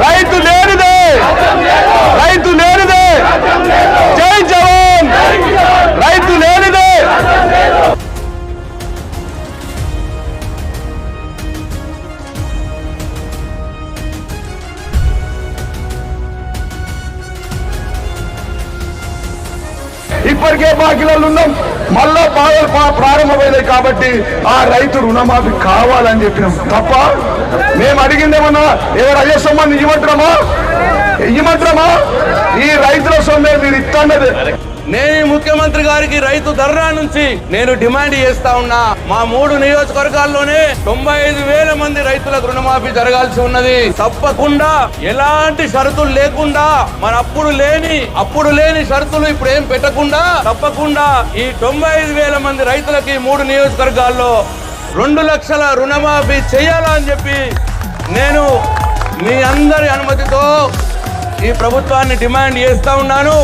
రైతు లేనిదే రైతు లేనిదే జై జవాన్ రైతు లేనిదే ఇప్పటికే బాకీలలో ఉన్నాం మళ్ళా బాధలు ప్రారంభమైనాయి కాబట్టి ఆ రైతు రుణమాఫీ కావాలని చెప్పినాం తప్ప మేము అడిగిందేమన్నా ఎవరు అయ్యే సొమ్మని ఇయ్యమంటామా ఈ రైతుల సొమ్మే మీరు ఇస్తాన్నది. నేను ముఖ్యమంత్రి గారికి రైతు ధర్నా నుంచి నేను డిమాండ్ చేస్తా ఉన్నా. మా 3 నియోజకవర్గాల్లోనే 95,000 మంది రైతులకు రుణమాఫీ జరగాల్సి ఉన్నది. తప్పకుండా ఎలాంటి షరతులు లేకుండా మన అప్పుడు లేని షరతులు ఇప్పుడు ఏం పెట్టకుండా తప్పకుండా ఈ 95,000 మంది రైతులకి 3 నియోజకవర్గాల్లో 2 లక్షల రుణమాఫీ చేయాలని చెప్పి నేను మీ అందరి అనుమతితో ఈ ప్రభుత్వాన్ని డిమాండ్ చేస్తా ఉన్నాను.